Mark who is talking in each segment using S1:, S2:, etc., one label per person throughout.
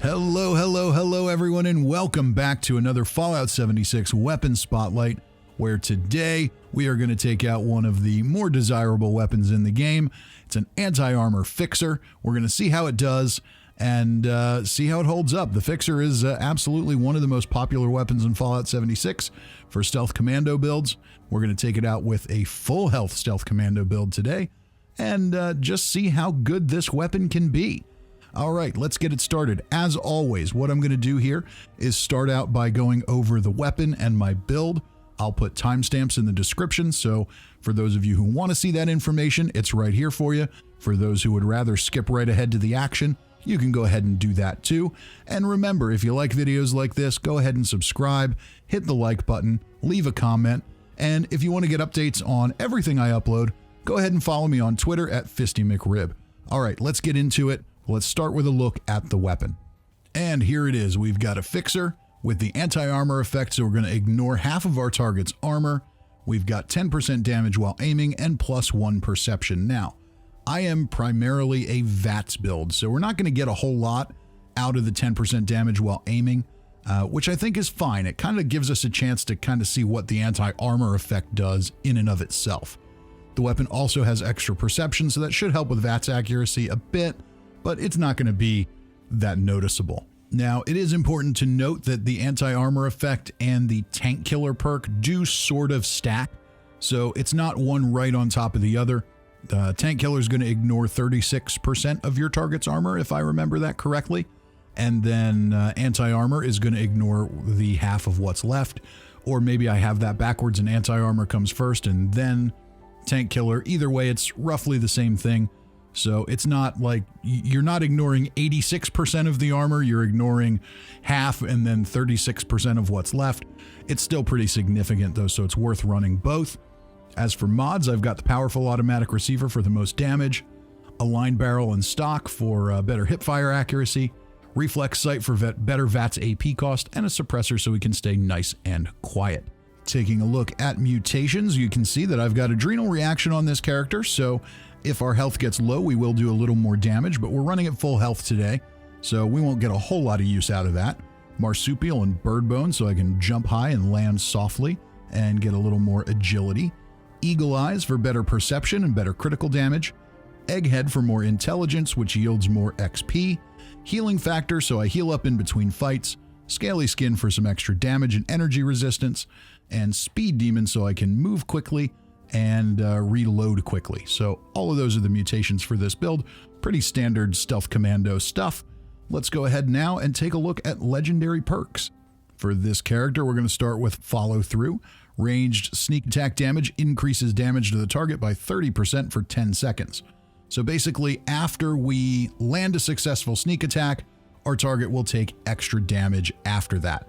S1: Hello, hello, hello everyone, and welcome back to another Fallout 76 Weapon Spotlight, where today we are going to take out one of the more desirable weapons in the game. It's an anti-armor Fissure. We're going to see how it does and see how it holds up. The Fissure is absolutely one of the most popular weapons in Fallout 76 for stealth commando builds. We're going to take it out with a full health stealth commando build today and just see how good this weapon can be. All right, let's get it started. As always, what I'm going to do here is start out by going over the weapon and my build. I'll put timestamps in the description, so for those of you who want to see that information, it's right here for you. For those who would rather skip right ahead to the action, you can go ahead and do that too. And remember, if you like videos like this, go ahead and subscribe, hit the like button, leave a comment, and if you want to get updates on everything I upload, go ahead and follow me on Twitter at FistyMcRib. All right, let's get into it. Let's start with a look at the weapon. And here it is. We've got a Fissure with the anti-armor effect, so we're going to ignore half of our target's armor. We've got 10% damage while aiming and +1 perception. Now, I am primarily a VATS build, so we're not going to get a whole lot out of the 10% damage while aiming, which I think is fine. It kind of gives us a chance to kind of see what the anti-armor effect does in and of itself. The weapon also has extra perception, so that should help with VATS accuracy a bit, but it's not going to be that noticeable. Now, it is important to note that the anti-armor effect and the tank killer perk do sort of stack, so it's not one right on top of the other. The tank killer is going to ignore 36% of your target's armor, if I remember that correctly, and then anti-armor is going to ignore the half of what's left, or maybe I have that backwards and anti-armor comes first and then tank killer. Either way, it's roughly the same thing. So it's not like you're not ignoring 86% of the armor, you're ignoring half and then 36% of what's left. It's still pretty significant though, so it's worth running both. As for mods, I've got the powerful automatic receiver for the most damage, a line barrel and stock for better hipfire accuracy, reflex sight for better VATS AP cost, and a suppressor so we can stay nice and quiet. Taking a look at mutations, you can see that I've got adrenal reaction on this character, so if our health gets low, we will do a little more damage, but we're running at full health today, so we won't get a whole lot of use out of that. Marsupial and bird bone, so I can jump high and land softly and get a little more agility. Eagle eyes for better perception and better critical damage. Egghead for more intelligence, which yields more XP. Healing factor, so I heal up in between fights. Scaly skin for some extra damage and energy resistance. And speed demon, so I can move quickly and reload quickly. So all of those are the mutations for this build. Pretty standard stealth commando stuff. Let's go ahead now and take a look at legendary perks. For this character, we're going to start with follow through. Ranged sneak attack damage increases damage to the target by 30% for 10 seconds. So basically, after we land a successful sneak attack, our target will take extra damage after that.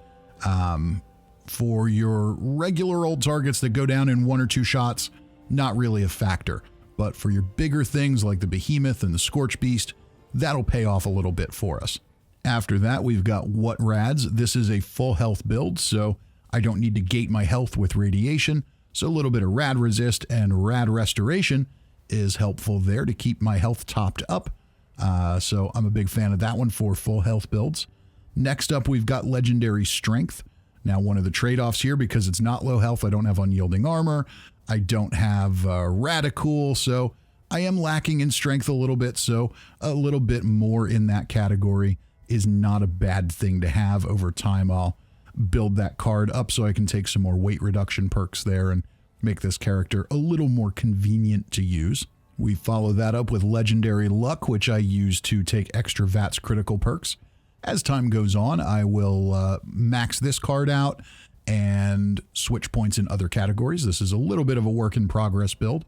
S1: For your regular old targets that go down in 1 or 2 shots, not really a factor. But for your bigger things like the Behemoth and the Scorchbeast, that'll pay off a little bit for us. After that, we've got What Rads. This is a full health build, so I don't need to gate my health with radiation. So a little bit of Rad Resist and Rad Restoration is helpful there to keep my health topped up. So I'm a big fan of that one for full health builds. Next up, we've got Legendary Strength. Now, one of the trade-offs here, because it's not low health, I don't have unyielding armor, I don't have Radicool, so I am lacking in strength a little bit, so a little bit more in that category is not a bad thing to have. Over time, I'll build that card up so I can take some more weight reduction perks there and make this character a little more convenient to use. We follow that up with Legendary Luck, which I use to take extra VATS critical perks. As time goes on, I will max this card out and switch points in other categories. This is a little bit of a work in progress build.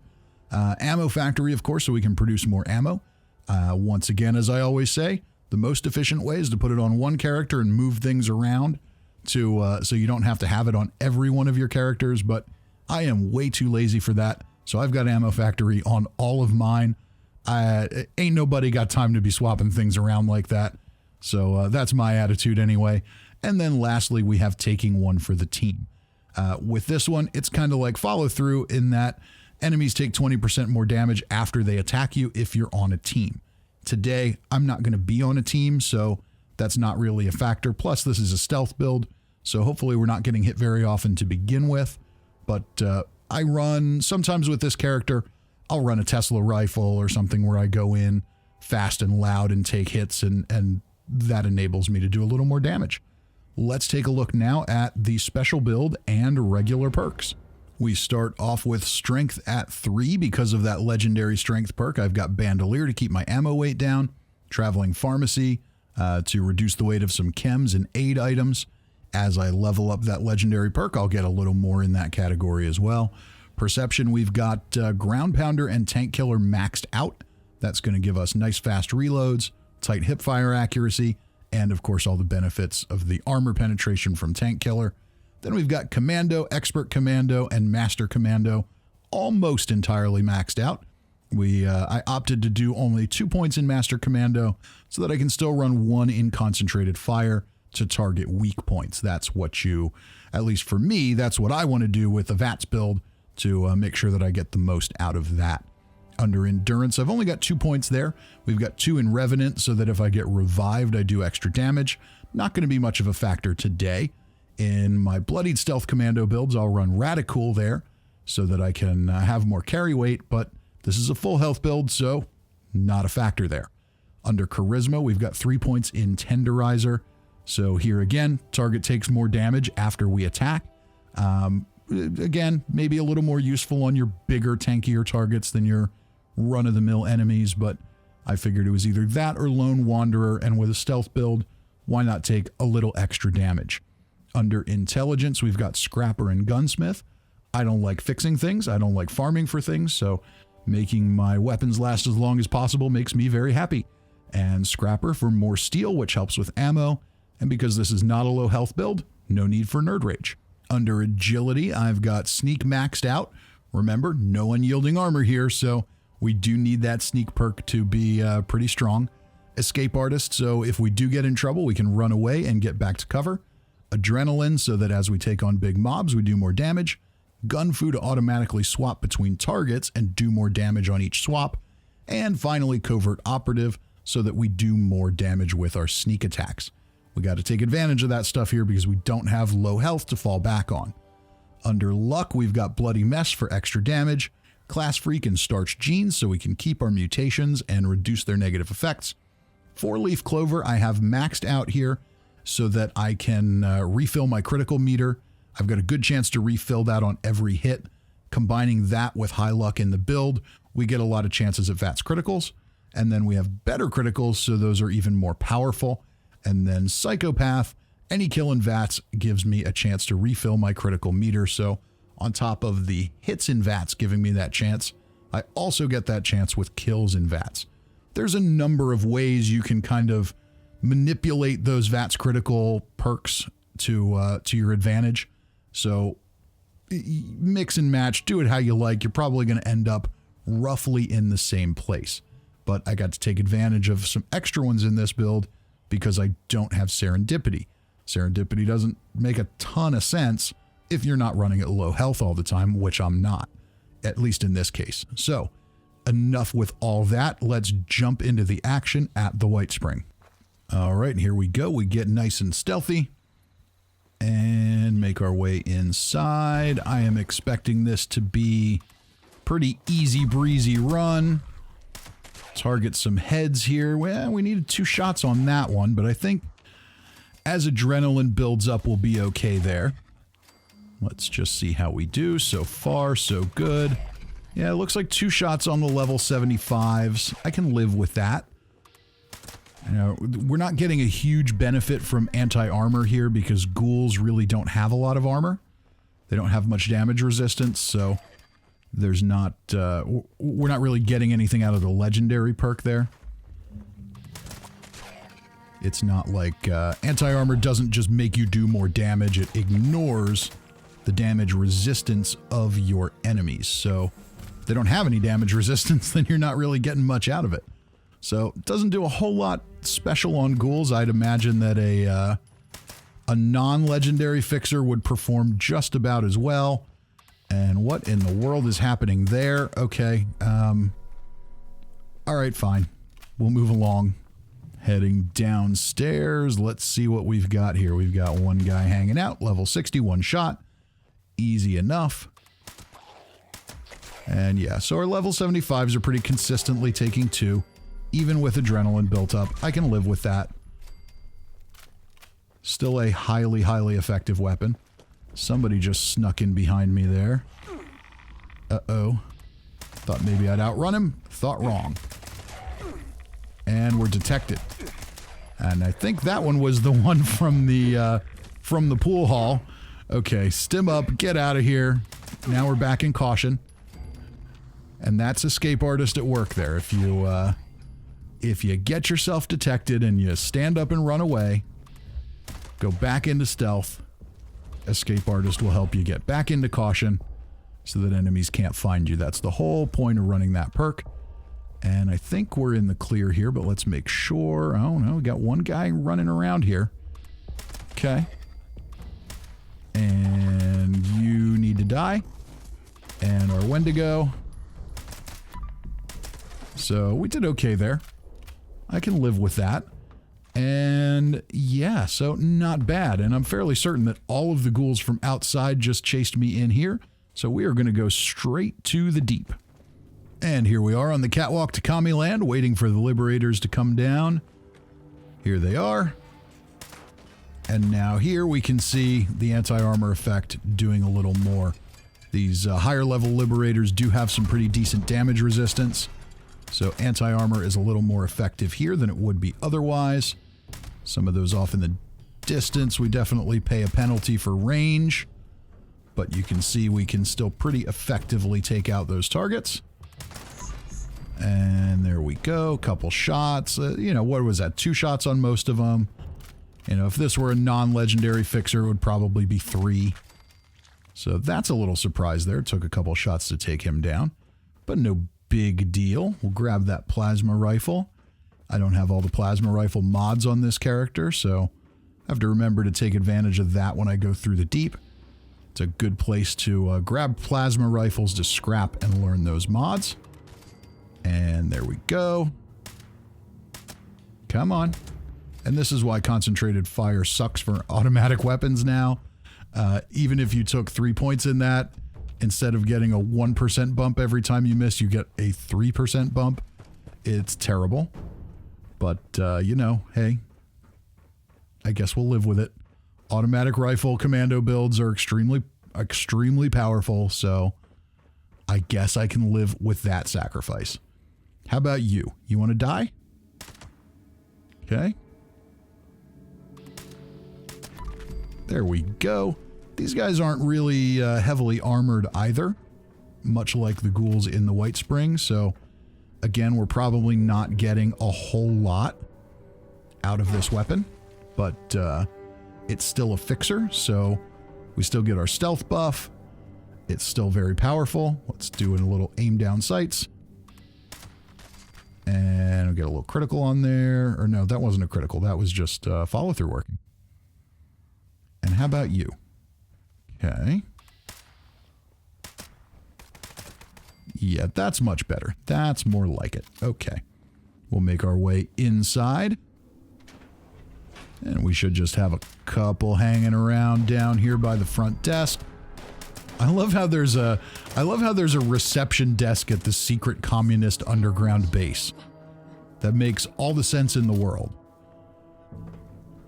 S1: Ammo factory, of course, so we can produce more ammo. Once again, as I always say, the most efficient way is to put it on one character and move things around so you don't have to have it on every one of your characters, but I am way too lazy for that. So I've got ammo factory on all of mine. Ain't nobody got time to be swapping things around like that. So that's my attitude anyway. And then lastly, we have taking one for the team. With this one, it's kind of like follow through in that enemies take 20% more damage after they attack you if you're on a team. Today, I'm not going to be on a team, so that's not really a factor. Plus, this is a stealth build, so hopefully we're not getting hit very often to begin with. But I run, sometimes with this character, I'll run a Tesla rifle or something where I go in fast and loud and take hits, and that enables me to do a little more damage. Let's take a look now at the special build and regular perks. We start off with strength at 3 because of that legendary strength perk. I've got Bandolier to keep my ammo weight down, Traveling Pharmacy to reduce the weight of some chems and aid items. As I level up that legendary perk, I'll get a little more in that category as well. Perception, we've got Ground Pounder and Tank Killer maxed out. That's going to give us nice fast reloads, tight hipfire accuracy, and of course all the benefits of the armor penetration from Tank Killer. Then we've got Commando, Expert Commando, and Master Commando, almost entirely maxed out. I opted to do only 2 points in Master Commando so that I can still run 1 in Concentrated Fire to target weak points. That's what at least for me, that's what I want to do with the VATS build to make sure that I get the most out of that. Under Endurance, I've only got 2 points there. We've got 2 in Revenant so that if I get revived, I do extra damage. Not going to be much of a factor today. In my Bloodied Stealth Commando builds, I'll run Radical there so that I can have more carry weight, but this is a full health build, so not a factor there. Under Charisma, we've got 3 points in Tenderizer. So here again, target takes more damage after we attack. Again, maybe a little more useful on your bigger, tankier targets than your run-of-the-mill enemies, but I figured it was either that or Lone Wanderer, and with a stealth build, why not take a little extra damage? Under Intelligence, we've got Scrapper and Gunsmith. I don't like fixing things. I don't like farming for things, so making my weapons last as long as possible makes me very happy. And Scrapper for more steel, which helps with ammo. And because this is not a low health build, no need for Nerd Rage. Under Agility, I've got Sneak maxed out. Remember, no unyielding armor here, so we do need that sneak perk to be pretty strong. Escape Artist, so if we do get in trouble, we can run away and get back to cover. Adrenaline, so that as we take on big mobs, we do more damage. Gunfu to automatically swap between targets and do more damage on each swap. And finally, Covert Operative, so that we do more damage with our sneak attacks. We got to take advantage of that stuff here because we don't have low health to fall back on. Under Luck, we've got Bloody Mess for extra damage, Class Freak and Starched Genes so we can keep our mutations and reduce their negative effects. 4-Leaf Clover I have maxed out here so that I can refill my critical meter. I've got a good chance to refill that on every hit. Combining that with High Luck in the build, we get a lot of chances at VATS criticals. And then we have better criticals, so those are even more powerful. And then Psychopath, any kill in VATS gives me a chance to refill my critical meter. So on top of the hits in VATS giving me that chance, I also get that chance with kills in VATS. There's a number of ways you can kind of manipulate those VATS critical perks to your advantage. So mix and match, do it how you like. You're probably going to end up roughly in the same place. But I got to take advantage of some extra ones in this build because I don't have Serendipity. Serendipity doesn't make a ton of sense if you're not running at low health all the time, which I'm not, at least in this case. So enough with all that. Let's jump into the action at the Whitespring. All right, here we go. We get nice and stealthy and make our way inside. I am expecting this to be pretty easy breezy run. Target some heads here. Well, we needed 2 shots on that one, but I think as adrenaline builds up, we'll be okay there. Let's just see how we do. So far, so good. Yeah, it looks like 2 shots on the level 75s. I can live with that. You know, we're not getting a huge benefit from anti-armor here because ghouls really don't have a lot of armor. They don't have much damage resistance, so there's not, we're not really getting anything out of the legendary perk there. It's not like, anti-armor doesn't just make you do more damage, it ignores the damage resistance of your enemies. So if they don't have any damage resistance, then you're not really getting much out of it. So it doesn't do a whole lot special on ghouls. I'd imagine that a non-legendary fixer would perform just about as well. And what in the world is happening there? Okay. All right, fine. We'll move along. Heading downstairs. Let's see what we've got here. We've got one guy hanging out. Level 60, one shot. Easy enough. And yeah, so our level 75s are pretty consistently taking 2. Even with adrenaline built up. I can live with that. Still a highly, highly effective weapon. Somebody just snuck in behind me there. Uh-oh. Thought maybe I'd outrun him. Thought wrong. And we're detected. And I think that one was the one from the pool hall. Okay, stim up, get out of here. Now we're back in caution. And that's escape artist at work there. If you get yourself detected and you stand up and run away, go back into stealth, escape artist will help you get back into caution so that enemies can't find you. That's the whole point of running that perk. And I think we're in the clear here, but let's make sure. Oh no, we got one guy running around here. Okay. And you need to die. And our Wendigo. So we did okay there. I can live with that. And yeah, so not bad. And I'm fairly certain that all of the ghouls from outside just chased me in here. So we are going to go straight to the deep. And here we are on the catwalk to Kamiland, waiting for the Liberators to come down. Here they are. And now here we can see the anti-armor effect doing a little more. These higher level Liberators do have some pretty decent damage resistance. So anti-armor is a little more effective here than it would be otherwise. Some of those off in the distance, we definitely pay a penalty for range. But you can see we can still pretty effectively take out those targets. And there we go. Couple shots. You know, what was that? 2 shots on most of them. You know, if this were a non-legendary fixer, it would probably be 3. So that's a little surprise there. It took a couple shots to take him down. But no big deal. We'll grab that plasma rifle. I don't have all the plasma rifle mods on this character, so I have to remember to take advantage of that when I go through the deep. It's a good place to grab plasma rifles to scrap and learn those mods. And there we go. Come on. And this is why concentrated fire sucks for automatic weapons now. Even if you took 3 points in that, instead of getting a 1% bump every time you miss, you get a 3% bump. It's terrible. But, you know, hey, I guess we'll live with it. Automatic rifle commando builds are extremely powerful, so I guess I can live with that sacrifice. How about you? You want to die? Okay. There we go. These guys aren't really heavily armored either, much like the ghouls in the Whitespring, so again, we're probably not getting a whole lot out of this weapon, but it's still a fixer, so we still get our stealth buff. It's still very powerful. Let's do a little aim down sights. And we'll get a little critical on there. Or no, that wasn't a critical. That was just follow through working. And how about you? Okay. Yeah, that's much better. That's more like it. Okay. We'll make our way inside. And we should just have a couple hanging around down here by the front desk. I love how there's a reception desk at the secret communist underground base. That makes all the sense in the world.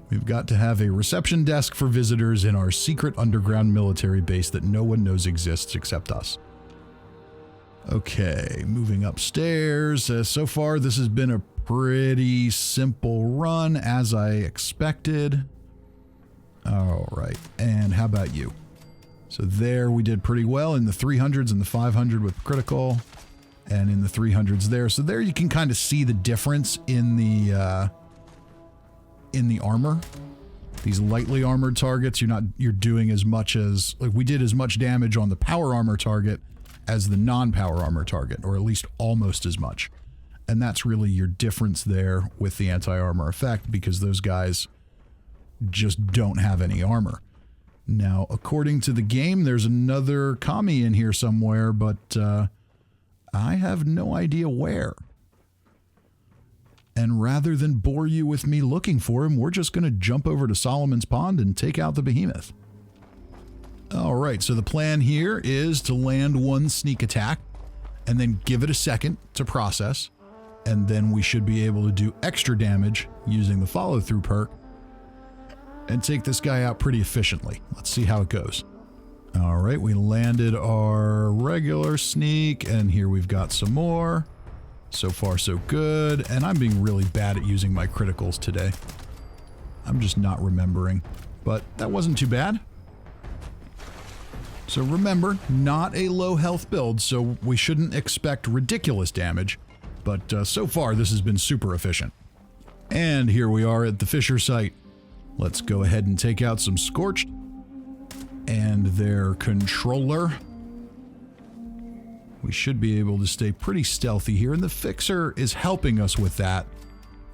S1: We've got to have a reception desk for visitors in our secret underground military base that no one knows exists except us. Okay, moving upstairs. So far, this has been a pretty simple run, as I expected. All right, and how about you? So there we did pretty well in the 300s and the 500 with critical, and in the 300s there. So there you can kind of see the difference in the armor. These lightly armored targets, you're doing as much as, like, we did as much damage on the power armor target as the non-power armor target, or at least almost as much. And that's really your difference there with the anti-armor effect, because those guys just don't have any armor. Now, according to the game, there's another commie in here somewhere, but I have no idea where. And rather than bore you with me looking for him, we're just going to jump over to Solomon's Pond and take out the Behemoth. All right, so the plan here is to land one sneak attack and then give it a second to process. And then we should be able to do extra damage using the follow-through perk and take this guy out pretty efficiently. Let's see how it goes. All right, we landed our regular sneak, and here we've got some more. So far, so good. And I'm being really bad at using my criticals today. I'm just not remembering. But that wasn't too bad. So remember, not a low health build, so we shouldn't expect ridiculous damage. But so far, this has been super efficient. And here we are at the Fissure site. Let's go ahead and take out some Scorched and their controller. We should be able to stay pretty stealthy here, and the Fixer is helping us with that.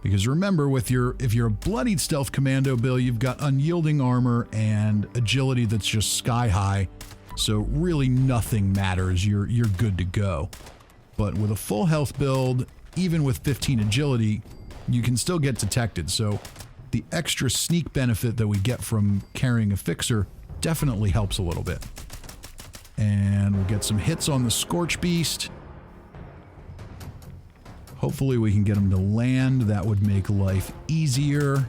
S1: Because remember, if you're a bloodied stealth commando build, you've got unyielding armor and agility that's just sky high. So really nothing matters. You're good to go. But with a full health build, even with 15 agility, you can still get detected. So the extra sneak benefit that we get from carrying a Fixer definitely helps a little bit. And we'll get some hits on the Scorchbeast. Hopefully we can get him to land. That would make life easier.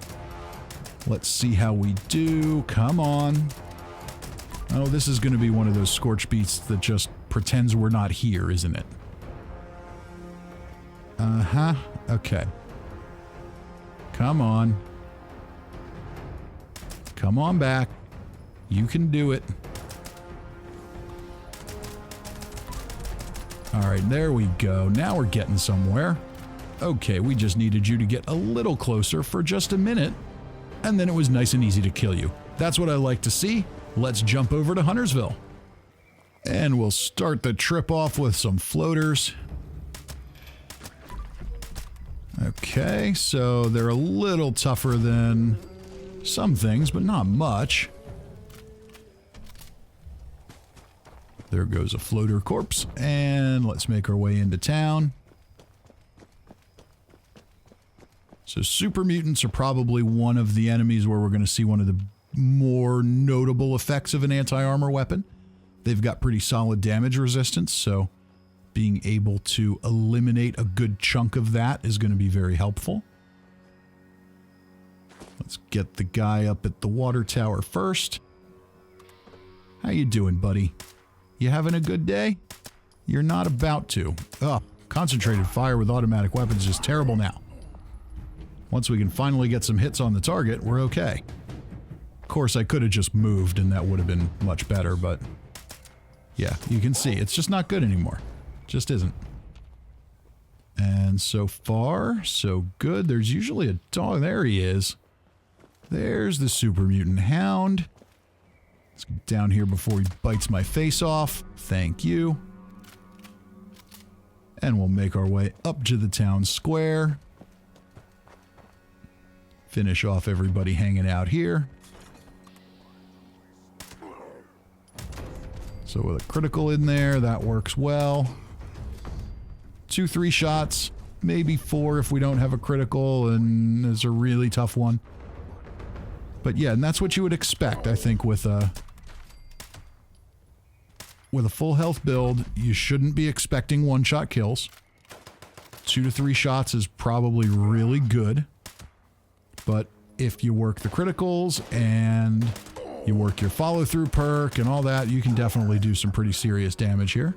S1: Let's see how we do. Come on. Oh, this is going to be one of those Scorchbeasts that just pretends we're not here, isn't it? Uh-huh. Okay. Come on. Come on back. You can do it. All right, there we go. Now we're getting somewhere. Okay, we just needed you to get a little closer for just a minute, and then it was nice and easy to kill you. That's what I like to see. Let's jump over to Huntersville. And we'll start the trip off with some floaters. Okay, so they're a little tougher than some things, but not much. There goes a floater corpse, and let's make our way into town. So super mutants are probably one of the enemies where we're going to see one of the more notable effects of an anti-armor weapon. They've got pretty solid damage resistance, so being able to eliminate a good chunk of that is going to be very helpful. Let's get the guy up at the water tower first. How you doing, buddy? You having a good day? You're not about to. Oh, concentrated fire with automatic weapons is terrible now. Once we can finally get some hits on the target, we're okay. Of course, I could have just moved and that would have been much better, but yeah, you can see it's just not good anymore. Just isn't. And so far, so good. There's usually a dog. There he is. There's the super mutant hound. Let's get down here before he bites my face off. Thank you. And we'll make our way up to the town square. Finish off everybody hanging out here. So with a critical in there, that works well. 2-3 shots, maybe 4 if we don't have a critical, and it's a really tough one. But yeah, and that's what you would expect, I think, with a full health build. You shouldn't be expecting one-shot kills. 2 to 3 shots is probably really good. But if you work the criticals and you work your follow-through perk and all that, you can definitely do some pretty serious damage here.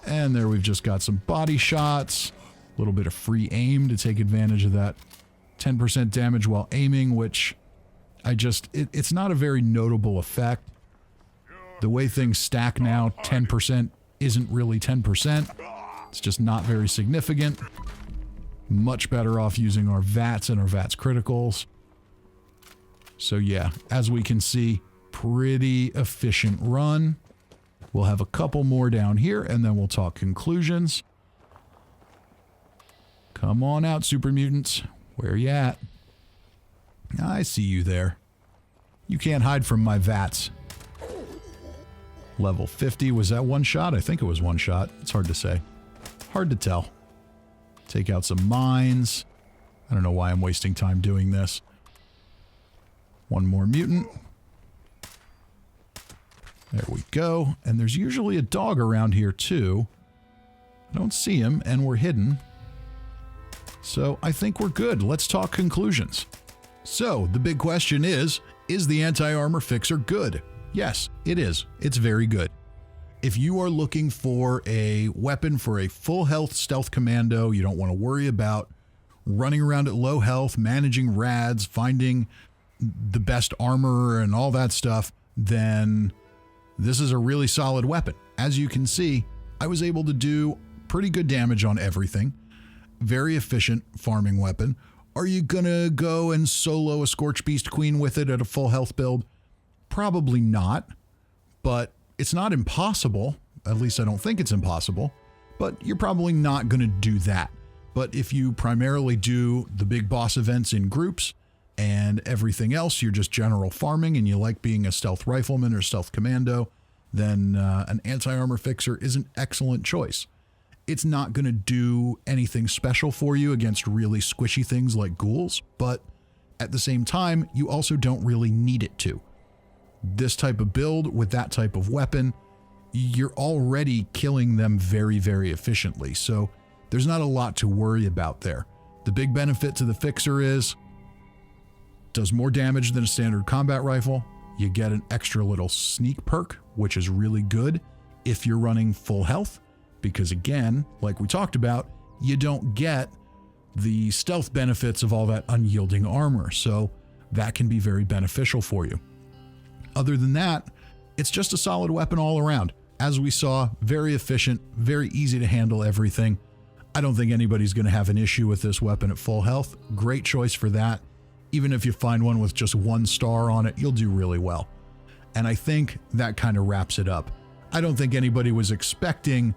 S1: And there we've just got some body shots, a little bit of free aim to take advantage of that 10% damage while aiming, which it's not a very notable effect. The way things stack now, 10% isn't really 10%. It's just not very significant. Much better off using our VATs and our VATs criticals. So yeah, as we can see, pretty efficient run. We'll have a couple more down here, and then we'll talk conclusions. Come on out, super mutants. Where you at? I see you there. You can't hide from my VATs. Level 50, was that one shot? I think it was one shot. It's hard to say. Hard to tell. Take out some mines. I don't know why I'm wasting time doing this. One more mutant. There we go. And there's usually a dog around here too. I don't see him, and we're hidden. So I think we're good. Let's talk conclusions. So the big question is the anti-armor fixer good? Yes, it is. It's very good. If you are looking for a weapon for a full health stealth commando, you don't want to worry about running around at low health, managing rads, finding the best armor and all that stuff, then this is a really solid weapon. As you can see, I was able to do pretty good damage on everything. Very efficient farming weapon. Are you gonna go and solo a Scorchbeast Queen with it at a full health build? Probably not, but it's not impossible. At least I don't think it's impossible, but you're probably not gonna do that. But if you primarily do the big boss events in groups and everything else, you're just general farming and you like being a stealth rifleman or stealth commando, then an anti-armor fixer is an excellent choice. It's not going to do anything special for you against really squishy things like ghouls, but at the same time, you also don't really need it to. This type of build with that type of weapon, you're already killing them very, very efficiently, so there's not a lot to worry about there. The big benefit to the fixer is does more damage than a standard combat rifle. You get an extra little sneak perk, which is really good if you're running full health, because again, like we talked about, you don't get the stealth benefits of all that unyielding armor, so that can be very beneficial for you. Other than that, it's just a solid weapon all around. As we saw, very efficient, very easy to handle everything. I don't think anybody's going to have an issue with this weapon at full health. Great choice for that. Even if you find one with just 1 star on it, you'll do really well. And I think that kind of wraps it up. I don't think anybody was expecting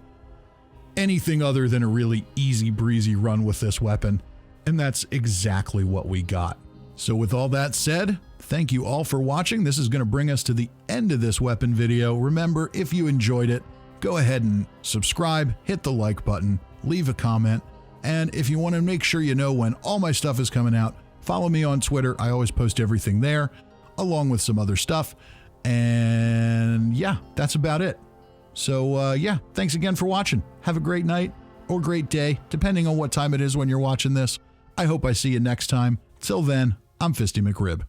S1: anything other than a really easy breezy run with this weapon, and that's exactly what we got. So with all that said, thank you all for watching. This is going to bring us to the end of this weapon video. Remember, if you enjoyed it, go ahead and subscribe, hit the like button, leave a comment, and if you want to make sure you know when all my stuff is coming out, follow me on Twitter. I always post everything there, along with some other stuff. And yeah, that's about it. So yeah, thanks again for watching. Have a great night or great day, depending on what time it is when you're watching this. I hope I see you next time. Till then, I'm Fisty McRib.